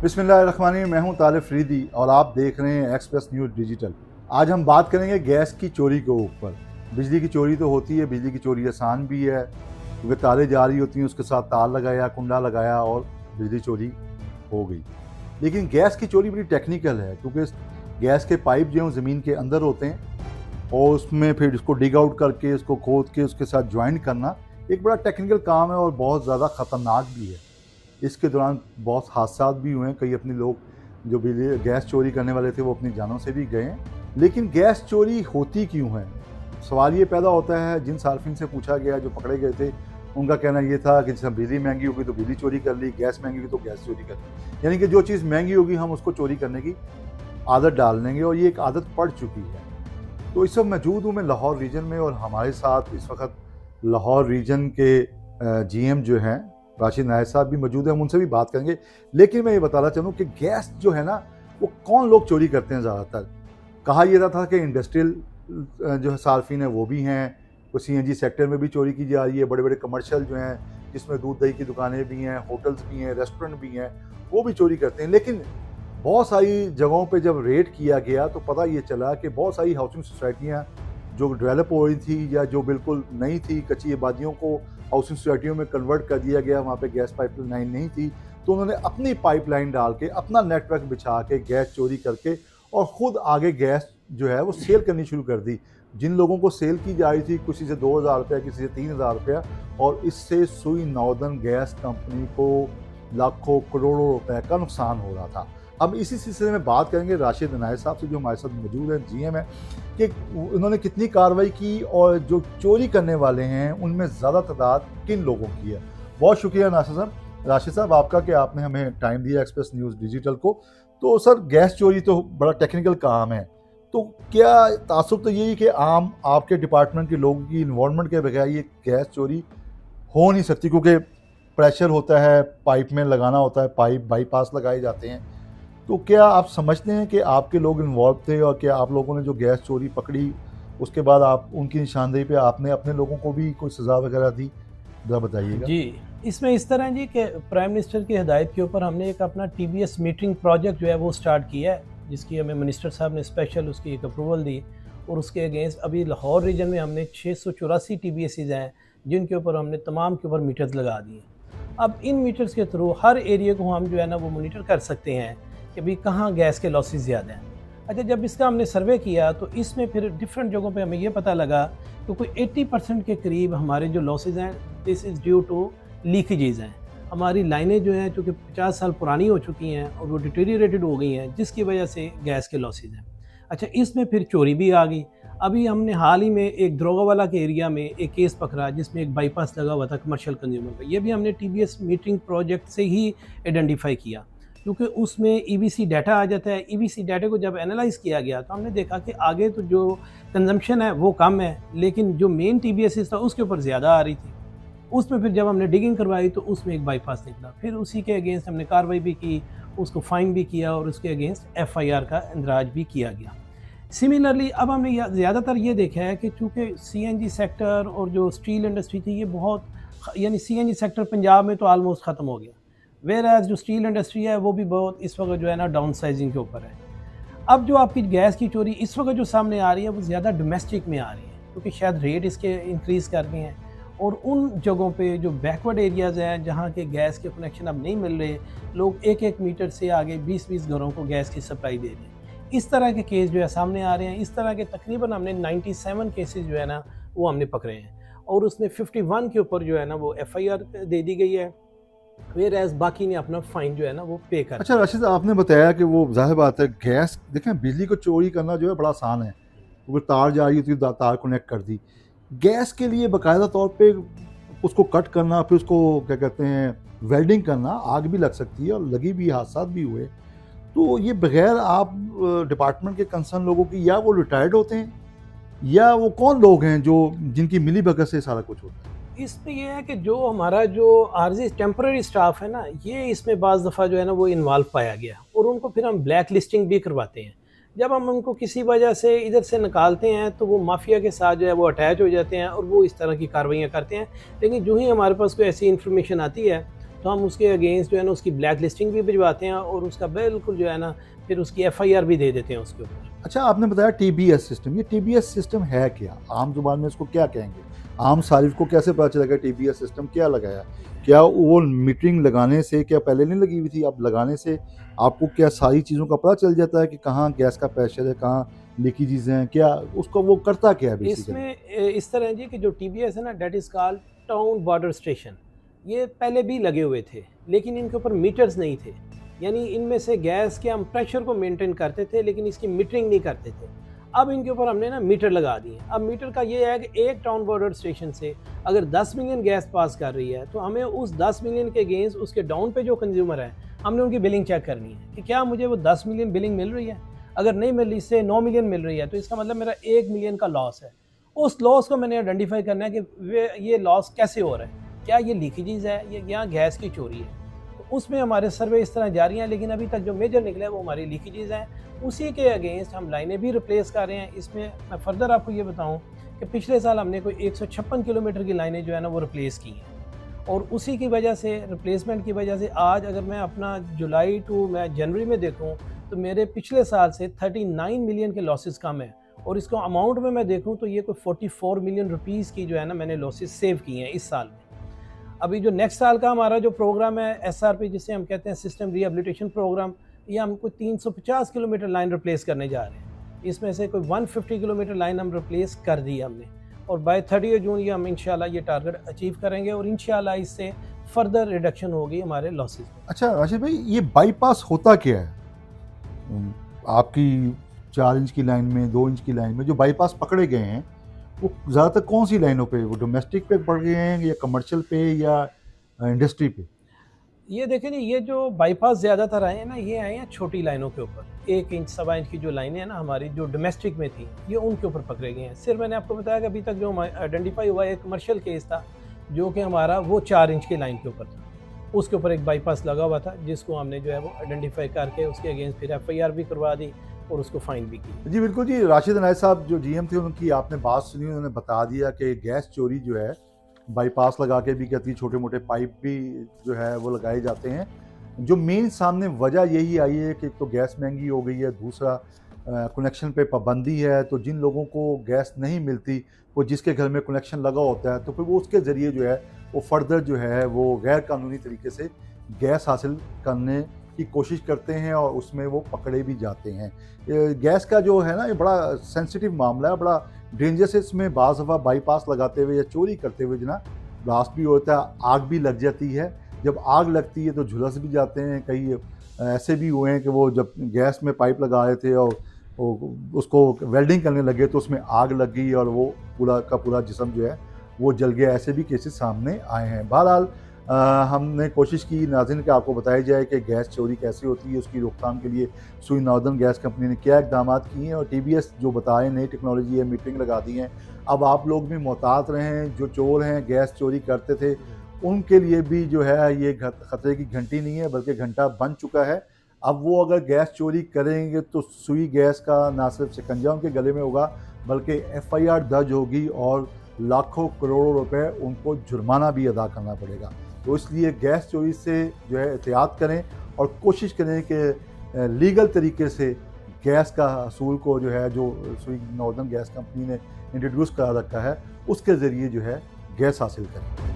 बिस्मिल्लाहिर्रहमानिर्रहीम। मैं हूं तालिब फरीदी और आप देख रहे हैं एक्सप्रेस न्यूज़ डिजिटल। आज हम बात करेंगे गैस की चोरी के ऊपर। बिजली की चोरी तो होती है, बिजली की चोरी आसान भी है क्योंकि तारें जा रही होती हैं, उसके साथ तार लगाया, कुंडा लगाया और बिजली चोरी हो गई। लेकिन गैस की चोरी बड़ी टेक्निकल है क्योंकि गैस के पाइप जो हैं ज़मीन के अंदर होते हैं और उसमें फिर उसको डिग आउट करके, उसको खोद के उसके साथ ज्वाइंट करना एक बड़ा टेक्निकल काम है और बहुत ज़्यादा ख़तरनाक भी है। इसके दौरान बहुत हादसा भी हुए हैं, कई अपने लोग जो बिजली गैस चोरी करने वाले थे वो अपनी जानों से भी गए हैं। लेकिन गैस चोरी होती क्यों है, सवाल ये पैदा होता है। जिन सार्फिन से पूछा गया जो पकड़े गए थे उनका कहना ये था कि जैसे बिजली महंगी होगी तो बिजली चोरी कर ली, गैस महंगी होगी तो गैस चोरी कर ली, यानी कि जो चीज़ महंगी होगी हम उसको चोरी करने की आदत डाल देंगे और ये एक आदत पड़ चुकी है। तो इस वक्त मौजूद हूँ मैं लाहौर रीजन में और हमारे साथ इस वक्त लाहौर रीजन के GM जो हैं राशिद नायक साहब भी मौजूद हैं, हम उनसे भी बात करेंगे। लेकिन मैं ये बताना चाहूँ कि गैस जो है ना वो कौन लोग चोरी करते हैं ज़्यादातर। कहा यह था कि इंडस्ट्रियल जो है सार्फिन है वो भी हैं, कुछ CNG सेक्टर में भी चोरी की जा रही है, बड़े बड़े कमर्शियल जो हैं जिसमें दूध दही की दुकानें भी हैं, होटल्स भी हैं, रेस्टोरेंट भी हैं, वो भी चोरी करते हैं। लेकिन बहुत सारी जगहों पे जब रेड किया गया तो पता ये चला कि बहुत सारी हाउसिंग सोसाइटियाँ जो डेवलप हो रही थी या जो बिल्कुल नई थी, कच्ची आबादियों को हाउसिंग सोसाइटियों में कन्वर्ट कर दिया गया, वहाँ पे गैस पाइपलाइन नहीं थी तो उन्होंने अपनी पाइपलाइन डाल के अपना नेटवर्क बिछा के गैस चोरी करके और ख़ुद आगे गैस जो है वो सेल करनी शुरू कर दी। जिन लोगों को सेल की जा रही थी किसी से 2000 रुपया, किसी से 3000 रुपया, और इससे सुई नॉर्दर्न गैस कंपनी को लाखों करोड़ों रुपए का नुकसान हो रहा था। अब इसी सिलसिले में बात करेंगे राशिद नायक साहब से जो हमारे साथ मौजूद हैं, GM है, कि उन्होंने कितनी कार्रवाई की और जो चोरी करने वाले हैं उनमें ज़्यादा तादाद किन लोगों की है। बहुत शुक्रिया राशिद साहब आपका कि आपने हमें टाइम दिया एक्सप्रेस न्यूज़ डिजिटल को। तो सर, गैस चोरी तो बड़ा टेक्निकल काम है, तो क्या तासुब तो यही कि आम आपके डिपार्टमेंट के लोगों की इन्वॉल्वमेंट के बगैर ये गैस चोरी हो नहीं सकती क्योंकि प्रेशर होता है, पाइप में लगाना होता है, पाइप बाईपास लगाए जाते हैं। तो क्या आप समझते हैं कि आपके लोग इन्वॉल्व थे और क्या आप लोगों ने जो गैस चोरी पकड़ी उसके बाद आप उनकी निशानदेही पे आपने अपने लोगों को भी कोई सज़ा वगैरह दी, ज़रा बताइएगा। जी, इसमें इस तरह जी कि प्राइम मिनिस्टर की हिदायत के ऊपर हमने एक अपना TBS मीटरिंग प्रोजेक्ट जो है वो स्टार्ट किया है, जिसकी हमें मिनिस्टर साहब ने स्पेशल उसकी एक अप्रूवल दी और उसके अगेंस्ट अभी लाहौर रीजन में हमने 684 TBSs हैं जिनके ऊपर हमने तमाम के ऊपर मीटर्स लगा दिए। अब इन मीटर्स के थ्रू हर एरिया को हम जो है ना वो मोनीटर कर सकते हैं कि भाई कहाँ गैस के लॉसेस ज़्यादा हैं। अच्छा, जब इसका हमने सर्वे किया तो इसमें फिर डिफरेंट जगहों पे हमें ये पता लगा कि कोई 80% के करीब हमारे जो लॉसेस हैं this is due to leakages हैं। हमारी लाइनें जो हैं चूँकि 50 साल पुरानी हो चुकी हैं और वो डिटेरियोरेटेड हो गई हैं, जिसकी वजह से गैस के लॉसेस हैं। अच्छा, इसमें फिर चोरी भी आ गई। अभी हमने हाल ही में एक दरोगावाला के एरिया में एक केस पकड़ा जिसमें एक बाईपास लगा हुआ था कमर्शियल कंज्यूमर का। ये भी हमने TBS मीटरिंग प्रोजेक्ट से ही आइडेंटिफाई किया क्योंकि उसमें EBC डाटा आ जाता है। EBC डाटा को जब एनालाइज किया गया तो हमने देखा कि आगे तो जो कंजम्पशन है वो कम है, लेकिन जो मेन TBS था उसके ऊपर ज़्यादा आ रही थी। उसमें फिर जब हमने डिगिंग करवाई तो उसमें एक बाईपास निकला। फिर उसी के अगेंस्ट हमने कार्रवाई भी की, उसको फाइन भी किया और उसके अगेंस्ट FIR का इंदराज भी किया गया। सिमिलरली अब हमने ज़्यादातर ये देखा है कि चूँकि CNG सेक्टर और जो स्टील इंडस्ट्री थी ये बहुत, यानी CNG सेक्टर पंजाब में तो आलमोस्ट ख़त्म हो गया, वेयर एज जो स्टील इंडस्ट्री है वो भी बहुत इस वक्त जो है ना डाउन साइजिंग के ऊपर है। अब जो आपकी गैस की चोरी इस वक्त जो सामने आ रही है वो ज़्यादा डोमेस्टिक में आ रही है क्योंकि शायद रेट इसके इंक्रीज़ कर दिए हैं और उन जगहों पे जो बैकवर्ड एरियाज़ हैं जहाँ के गैस के कनेक्शन अब नहीं मिल रहे, लोग एक एक मीटर से आगे 20-20 घरों को गैस की सप्लाई दे रहे हैं। इस तरह के केस जो है सामने आ रहे हैं। इस तरह के तकरीबन हमने 97 केसेस जो है ना वो हमने पकड़े हैं और उसमें 51 के ऊपर जो है ना वो FIR दे दी गई है, वेयर एज बाकी ने अपना फाइन जो है ना वो पे कर। अच्छा राशिद, आपने बताया कि वो जाहिर बात है गैस, देखें बिजली को चोरी करना जो है बड़ा आसान है क्योंकि तार जा रही होती है, तार कनेक्ट कर दी। गैस के लिए बाकायदा तौर पे उसको कट करना, फिर उसको क्या कहते हैं वेल्डिंग करना, आग भी लग सकती है और लगी भी, हादसा भी हुए। तो ये बगैर आप डिपार्टमेंट के कंसर्न लोगों की, या वो रिटायर्ड होते हैं या वो कौन लोग हैं जो जिनकी मिली भगत से सारा कुछ होता है? इसमें यह है कि जो हमारा जो आर्जी टेम्पररी स्टाफ है ना, ये इसमें बाज़ दफ़ा जो है ना वो इन्वॉल्व पाया गया और उनको फिर हम ब्लैक लिस्टिंग भी करवाते हैं। जब हम उनको किसी वजह से इधर से निकालते हैं तो वो माफिया के साथ जो है वो अटैच हो जाते हैं और वो इस तरह की कार्रवाइयाँ करते हैं। लेकिन जो ही हमारे पास कोई ऐसी इन्फॉर्मेशन आती है तो हम उसके अगेंस्ट जो है ना उसकी ब्लैक लिस्टिंग भी भिजवाते हैं और उसका बिल्कुल जो है ना फिर उसकी FIR भी दे देते हैं उसके ऊपर। अच्छा, आपने बताया TBS सिस्टम, ये TBS सिस्टम है क्या? आम जुबान में इसको क्या कहेंगे? आम सारिफ को कैसे पता चलेगा TBS सिस्टम क्या लगाया? क्या वो मीटरिंग लगाने से क्या पहले नहीं लगी हुई थी? अब लगाने से आपको क्या सारी चीज़ों का पता चल जाता है कि कहाँ गैस का प्रेशर है, कहाँ लीकेजेस हैं, क्या उसको वो करता क्या है बेसिकली? इसमें इस तरह जी कि जो TBS है ना, that is called town border station, ये पहले भी लगे हुए थे लेकिन इनके ऊपर मीटर्स नहीं थे, यानी इनमें से गैस के हम प्रेशर को मेंटेन करते थे लेकिन इसकी मीटरिंग नहीं करते थे। अब इनके ऊपर हमने ना मीटर लगा दिए। अब मीटर का ये है कि एक टाउन बॉर्डर स्टेशन से अगर 10 मिलियन गैस पास कर रही है तो हमें उस 10 मिलियन के अगेंस्ट उसके डाउन पे जो कंज्यूमर है हमने उनकी बिलिंग चेक करनी है कि क्या मुझे वो 10 मिलियन बिलिंग मिल रही है। अगर नहीं मिल रही, से 9 मिलियन मिल रही है, तो इसका मतलब मेरा 1 मिलियन का लॉस है। उस लॉस को मैंने आइडेंटिफाई करना है कि ये लॉस कैसे हो रहा है, क्या ये लीकेजेस है या गैस की चोरी है। तो उसमें हमारे सर्वे इस तरह जारी हैं, लेकिन अभी तक जो मेजर निकले हैं वो हमारी लीकेजेस हैं। उसी के अगेंस्ट हम लाइनें भी रिप्लेस कर रहे हैं। इसमें मैं फर्दर आपको ये बताऊं कि पिछले साल हमने कोई 156 किलोमीटर की लाइनें जो है ना वो रिप्लेस की हैं, और उसी की वजह से, रिप्लेसमेंट की वजह से आज अगर मैं अपना जुलाई टू मैं जनवरी में देखूं तो मेरे पिछले साल से 39 मिलियन के लॉसेस कम है, और इसको अमाउंट में मैं देखूं तो ये कोई 44 मिलियन रुपीस की जो है ना मैंने लॉसेस सेव किए हैं इस साल में। अभी जो नेक्स्ट साल का हमारा जो प्रोग्राम है SRP, जिसे हम कहते हैं सिस्टम रिहेबिलिटेशन प्रोग्राम, ये हमको 350 किलोमीटर लाइन रिप्लेस करने जा रहे हैं। इसमें से कोई 150 किलोमीटर लाइन हम रिप्लेस कर दी हमने, और बाय 30 जून ये हम इंशाल्लाह ये टारगेट अचीव करेंगे और इंशाल्लाह इससे फर्दर रिडक्शन होगी हमारे लॉसेस में। अच्छा राशिद भाई, ये बाईपास होता क्या है? आपकी 4 इंच की लाइन में, 2 इंच की लाइन में जो बाईपास पकड़े गए हैं वो ज़्यादातर कौन सी लाइनों पे, वो डोमेस्टिक पे पड़ गए हैं या कमर्शियल पे या इंडस्ट्री पे? ये देखें जी, ये जो बाईपास ज़्यादातर आए हैं ना, ये आए हैं छोटी लाइनों के ऊपर। 1 इंच 1.25 इंच की जो लाइनें हैं ना हमारी, जो डोमेस्टिक में थी, ये उनके ऊपर पकड़े गए हैं। सिर्फ मैंने आपको बताया कि अभी तक जो आइडेंटिफाई हुआ है एक कमर्शियल केस था, जो कि हमारा वो 4 इंच की लाइन के ऊपर था। उसके ऊपर एक बाईपास लगा हुआ था जिसको हमने जो है वो आइडेंटिफाई करके उसके अगेंस्ट फिर FIR भी करवा दी और उसको फाइन भी की। जी बिल्कुल जी, राशिद अनायत साहब जो GM थे उनकी आपने बात सुनी, उन्होंने बता दिया कि गैस चोरी जो है बाईपास लगा के भी कहती है, छोटे मोटे पाइप भी जो है वो लगाए जाते हैं। जो मेन सामने वजह यही आई है कि तो गैस महंगी हो गई है, दूसरा कनेक्शन पे पाबंदी है, तो जिन लोगों को गैस नहीं मिलती, वो जिसके घर में कनेक्शन लगा होता है तो फिर वो उसके ज़रिए जो है वो फर्दर जो है वो गैर कानूनी तरीके से गैस हासिल करने की कोशिश करते हैं और उसमें वो पकड़े भी जाते हैं। गैस का जो है ना ये बड़ा सेंसिटिव मामला है, बड़ा डेंजरस है। इसमें बाज़ दफ़ा बाईपास लगाते हुए या चोरी करते हुए जना ब्लास्ट भी होता है, आग भी लग जाती है। जब आग लगती है तो झुलस भी जाते हैं। कई ऐसे भी हुए हैं कि वो जब गैस में पाइप लगा रहे थे और उसको वेल्डिंग करने लगे तो उसमें आग लग गई और वो पूरा का पूरा जिस्म जो है वो जल गया। ऐसे भी केसेस सामने आए हैं। बहरहाल हमने कोशिश की नाज़रीन कि आपको बताया जाए कि गैस चोरी कैसे होती है, उसकी रोकथाम के लिए सुई नॉर्दर्न गैस कंपनी ने क्या इकदाम किए हैं, और TBS जो बताए नई टेक्नोलॉजी है, मीटरिंग लगा दी है। अब आप लोग भी मोहतात रहें, जो चोर हैं गैस चोरी करते थे उनके लिए भी जो है ये खतरे की घंटी नहीं है बल्कि घंटा बन चुका है। अब वो अगर गैस चोरी करेंगे तो सुई गैस का ना सिर्फ शिकंजा उनके गले में होगा बल्कि FIR दर्ज होगी और लाखों करोड़ों रुपए उनको जुर्माना भी अदा करना पड़ेगा। तो इसलिए गैस चोरी से जो है एहतियात करें और कोशिश करें कि लीगल तरीके से गैस का असूल को जो है, जो सुई नॉर्दर्न गैस कंपनी ने इंट्रोड्यूस करा रखा है, उसके ज़रिए जो है गैस हासिल करें।